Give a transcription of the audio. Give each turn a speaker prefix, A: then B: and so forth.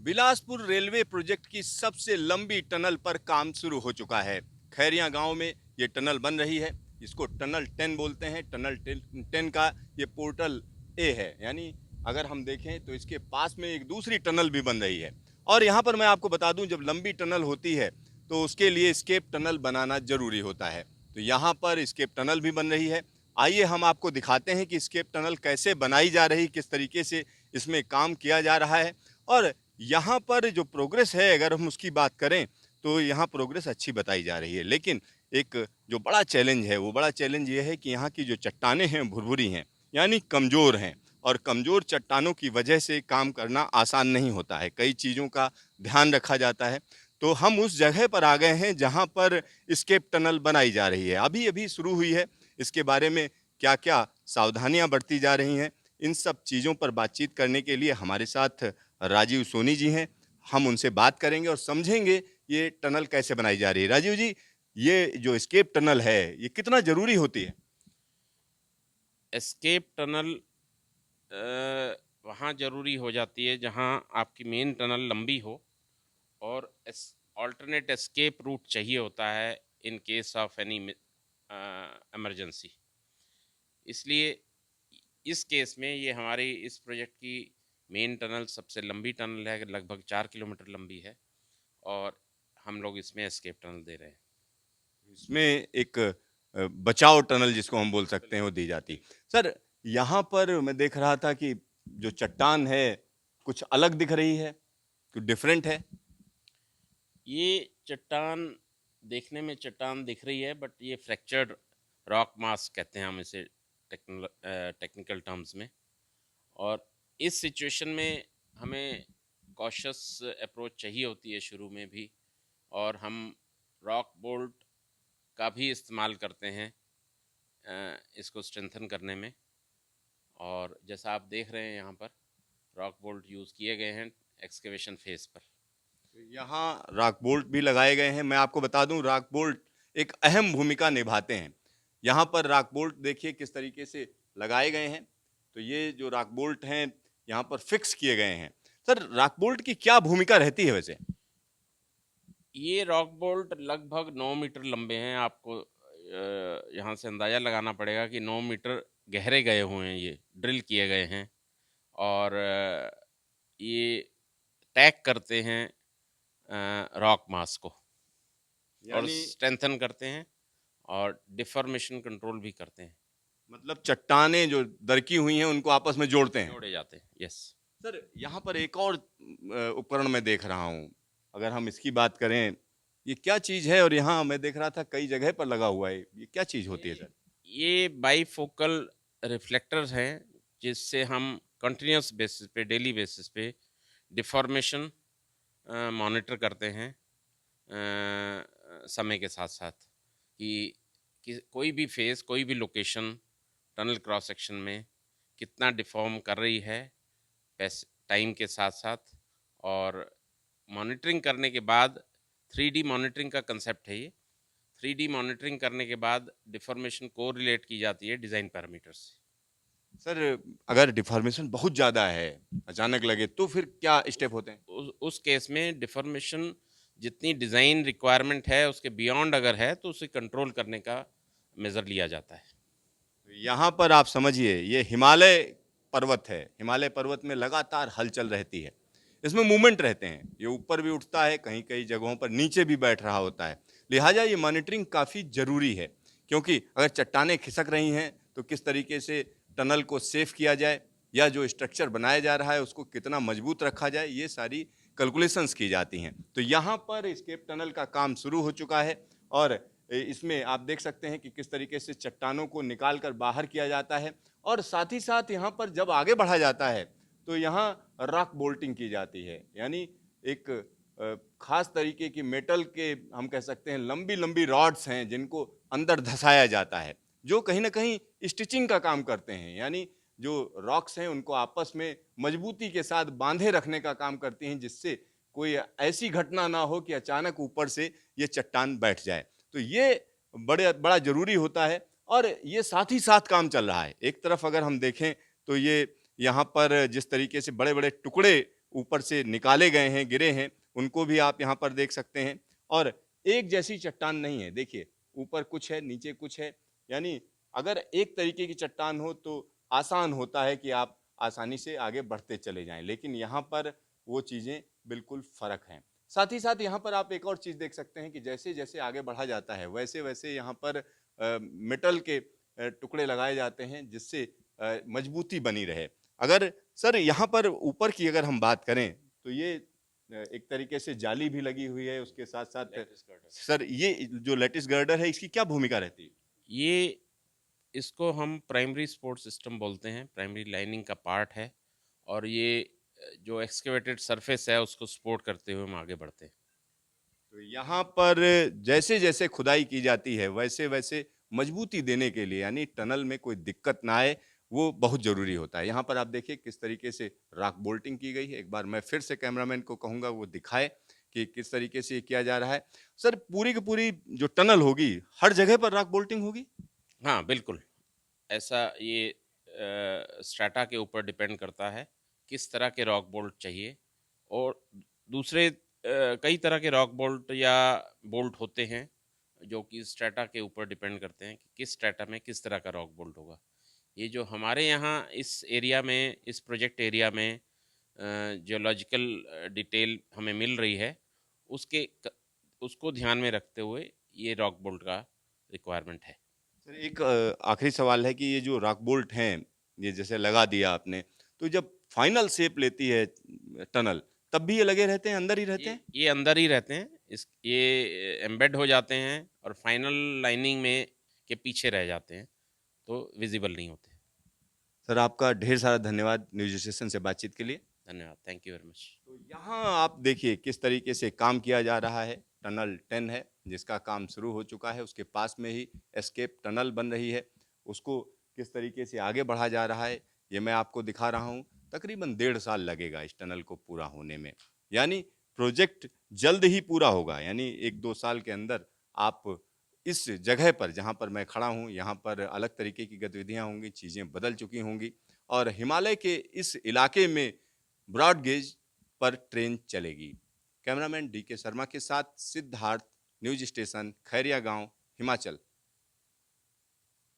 A: Bilaspur railway project की सबसे लंबी टनल पर काम शुरू हो चुका है। खैरिया गांव में ये टनल बन रही है। इसको टनल 10 बोलते हैं। टनल 10 का ये पोर्टल ए है, यानी अगर हम देखें तो इसके पास में एक दूसरी टनल भी बन रही है। और यहाँ पर मैं आपको बता दूं, जब लंबी टनल होती है तो उसके लिए स्केप टनल बनाना जरूरी होता है। तो यहाँ पर स्केप टनल भी बन रही है। आइए हम आपको दिखाते हैं कि स्केप टनल कैसे बनाई जा रही, किस तरीके से इसमें काम किया जा रहा है। और यहाँ पर जो प्रोग्रेस है, अगर हम उसकी बात करें तो यहाँ प्रोग्रेस अच्छी बताई जा रही है। लेकिन एक जो बड़ा चैलेंज है, वो बड़ा चैलेंज ये है कि यहाँ की जो चट्टानें हैं भुरभुरी हैं, यानी कमज़ोर हैं। और कमज़ोर चट्टानों की वजह से काम करना आसान नहीं होता है, कई चीज़ों का ध्यान रखा जाता है। तो हम उस जगह पर आ गए हैं जहाँ पर स्केप टनल बनाई जा रही है, अभी अभी शुरू हुई है। इसके बारे में क्या क्या सावधानियाँ बरती जा रही हैं, इन सब चीज़ों पर बातचीत करने के लिए हमारे साथ राजीव सोनी जी हैं। हम उनसे बात करेंगे और समझेंगे ये टनल कैसे बनाई जा रही है। राजीव जी, ये जो एस्केप टनल है ये कितना ज़रूरी होती है?
B: एस्केप टनल वहाँ ज़रूरी हो जाती है जहाँ आपकी मेन टनल लंबी हो और ऑल्टरनेट एस्केप रूट चाहिए होता है in case of any emergency. इसलिए इस केस में ये हमारी इस प्रोजेक्ट की मेन टनल सबसे लंबी टनल है, लगभग 4 किलोमीटर लंबी है और हम लोग इसमें एस्केप टनल दे रहे हैं।
A: इसमें एक बचाव टनल जिसको हम बोल सकते हैं वो दी जाती। सर, यहाँ पर मैं देख रहा था कि जो चट्टान है कुछ अलग दिख रही है, कुछ डिफरेंट है।
B: ये चट्टान देखने में चट्टान दिख रही है, बट ये फ्रैक्चर्ड रॉक मास कहते हैं हम इसे टेक्निकल टर्म्स में। और इस सिचुएशन में हमें कॉशस अप्रोच चाहिए होती है शुरू में भी, और हम रॉक बोल्ट का भी इस्तेमाल करते हैं इसको स्ट्रेंथन करने में। और जैसा आप देख रहे हैं यहाँ पर रॉक बोल्ट यूज़ किए गए हैं एक्सकेवेशन फेस पर।
A: यहाँ रॉक बोल्ट भी लगाए गए हैं। मैं आपको बता दूं, रॉक बोल्ट एक अहम भूमिका निभाते हैं। यहाँ पर रॉक बोल्ट देखिए किस तरीके से लगाए गए हैं। तो ये जो रॉक बोल्ट हैं यहाँ पर फिक्स किए गए हैं। सर, रॉक बोल्ट की क्या भूमिका रहती है वैसे?
B: ये रॉक बोल्ट लगभग 9 मीटर लंबे हैं। आपको यहाँ से अंदाज़ा लगाना पड़ेगा कि 9 मीटर गहरे गए हुए हैं, ये ड्रिल किए गए हैं। और ये टैग करते हैं रॉक मास को और
A: यानी
B: स्ट्रेंथन करते हैं और डिफॉर्मेशन कंट्रोल भी करते हैं।
A: मतलब चट्टानें जो दरकी हुई हैं उनको आपस में जोड़ते हैं।
B: जोड़े जाते हैं, यस।
A: सर, यहाँ पर एक और उपकरण मैं देख रहा हूँ। अगर हम इसकी बात करें, ये क्या चीज़ है? और यहाँ मैं देख रहा था कई जगह पर लगा हुआ है, ये क्या चीज़ होती है
B: ये
A: सर?
B: ये बाईफोकल रिफ्लेक्टर्स हैं जिससे हम कंटिन्यूस बेसिस पे, डेली बेसिस पे डिफॉर्मेशन मॉनिटर करते हैं समय के साथ साथ कि कोई भी फेस, कोई भी लोकेशन टनल क्रॉस सेक्शन में कितना डिफॉर्म कर रही है टाइम के साथ साथ। और मॉनिटरिंग करने के बाद 3D मॉनिटरिंग का कंसेप्ट है ये। 3D मॉनिटरिंग करने के बाद डिफॉर्मेशन को रिलेट की जाती है डिज़ाइन पैरामीटर्स से।
A: सर, अगर डिफॉर्मेशन बहुत ज़्यादा है, अचानक लगे, तो फिर क्या स्टेप होते हैं?
B: उस केस में डिफॉर्मेशन जितनी डिज़ाइन रिक्वायरमेंट है उसके बियॉन्ड अगर है तो उसे कंट्रोल करने का मेज़र लिया जाता है।
A: यहाँ पर आप समझिए, ये हिमालय पर्वत है। हिमालय पर्वत में लगातार हलचल रहती है, इसमें मूवमेंट रहते हैं। ये ऊपर भी उठता है, कहीं कहीं जगहों पर नीचे भी बैठ रहा होता है। लिहाजा ये मॉनिटरिंग काफ़ी ज़रूरी है, क्योंकि अगर चट्टानें खिसक रही हैं तो किस तरीके से टनल को सेफ किया जाए, या जो स्ट्रक्चर बनाया जा रहा है उसको कितना मजबूत रखा जाए, ये सारी कैलकुलेशंस की जाती हैं। तो यहाँ पर स्केप टनल का काम शुरू हो चुका है। और इसमें आप देख सकते हैं कि किस तरीके से चट्टानों को निकाल कर बाहर किया जाता है। और साथ ही साथ यहाँ पर जब आगे बढ़ा जाता है तो यहाँ रॉक बोल्टिंग की जाती है, यानी एक खास तरीके की मेटल के, हम कह सकते हैं, लंबी लंबी रॉड्स हैं जिनको अंदर धंसाया जाता है, जो कहीं ना कहीं स्टिचिंग का काम करते हैं। यानी जो रॉक्स हैं उनको आपस में मजबूती के साथ बांधे रखने का काम करती हैं, जिससे कोई ऐसी घटना ना हो कि अचानक ऊपर से ये चट्टान बैठ जाए। तो ये बड़ा ज़रूरी होता है। और ये साथ ही साथ काम चल रहा है। एक तरफ अगर हम देखें तो ये यहाँ पर जिस तरीके से बड़े बड़े टुकड़े ऊपर से निकाले गए हैं, गिरे हैं, उनको भी आप यहाँ पर देख सकते हैं। और एक जैसी चट्टान नहीं है, देखिए ऊपर कुछ है, नीचे कुछ है, यानी अगर एक तरीके की चट्टान हो तो आसान होता है कि आप आसानी से आगे बढ़ते चले जाएं, लेकिन यहाँ पर वो चीज़ें बिल्कुल फ़र्क हैं। साथ ही साथ यहाँ पर आप एक और चीज़ देख सकते हैं कि जैसे जैसे आगे बढ़ा जाता है वैसे वैसे यहाँ पर मेटल के टुकड़े लगाए जाते हैं जिससे मजबूती बनी रहे। अगर सर यहाँ पर ऊपर की अगर हम बात करें तो ये एक तरीके से जाली भी लगी हुई है, उसके साथ साथ सर ये जो लेटिस गर्डर है इसकी क्या भूमिका रहती है?
B: ये इसको हम प्राइमरी सपोर्ट सिस्टम बोलते हैं, प्राइमरी लाइनिंग का पार्ट है, और ये जो एक्सकेवेटेड सरफेस है उसको सपोर्ट करते हुए हम आगे बढ़ते हैं।
A: तो यहाँ पर जैसे जैसे खुदाई की जाती है वैसे वैसे मजबूती देने के लिए, यानी टनल में कोई दिक्कत ना आए, वो बहुत ज़रूरी होता है। यहाँ पर आप देखिए किस तरीके से रॉक बोल्टिंग की गई है। एक बार मैं फिर से कैमरामैन को कहूँगा वो दिखाए कि किस तरीके से ये किया जा रहा है। सर पूरी की पूरी जो टनल होगी हर जगह पर रॉक बोल्टिंग होगी?
B: हाँ, बिल्कुल। ऐसा ये स्ट्रैटा के ऊपर डिपेंड करता है, किस तरह के रॉक बोल्ट चाहिए, और दूसरे कई तरह के रॉक बोल्ट या बोल्ट होते हैं, जो कि स्ट्रैटा के ऊपर डिपेंड करते हैं कि किस स्ट्रैटा में किस तरह का रॉक बोल्ट होगा। ये जो हमारे यहाँ इस एरिया में, इस प्रोजेक्ट एरिया में जियोलॉजिकल डिटेल हमें मिल रही है, उसको ध्यान में रखते हुए ये रॉक बोल्ट का रिक्वायरमेंट है।
A: सर एक आखिरी सवाल है कि ये जो रॉक बोल्ट हैं, ये जैसे लगा दिया आपने, तो जब फाइनल शेप लेती है टनल, तब भी ये लगे रहते हैं, अंदर ही रहते हैं?
B: ये अंदर ही रहते हैं, ये एम्बेड हो जाते हैं और फाइनल लाइनिंग में के पीछे रह जाते हैं, तो विजिबल नहीं होते।
A: सर आपका ढेर सारा धन्यवाद न्यूज स्टेशन से बातचीत के लिए।
B: धन्यवाद, थैंक यू वेरी मच।
A: तो यहाँ आप देखिए किस तरीके से काम किया जा रहा है। टनल 10 है जिसका काम शुरू हो चुका है, उसके पास में ही एस्केप टनल बन रही है, उसको किस तरीके से आगे बढ़ा जा रहा है ये मैं आपको दिखा रहा हूँ। तकरीबन 1.5 साल लगेगा इस टनल को पूरा होने में, यानी प्रोजेक्ट जल्द ही पूरा होगा, यानी 1-2 साल के अंदर आप इस जगह पर जहाँ पर मैं खड़ा हूँ यहाँ पर अलग तरीके की गतिविधियाँ होंगी, चीज़ें बदल चुकी होंगी और हिमालय के इस इलाके में ब्रॉड गेज पर ट्रेन चलेगी। कैमरामैन डी के शर्मा के साथ सिद्धार्थ, न्यूज स्टेशन खैरिया गांव, हिमाचल।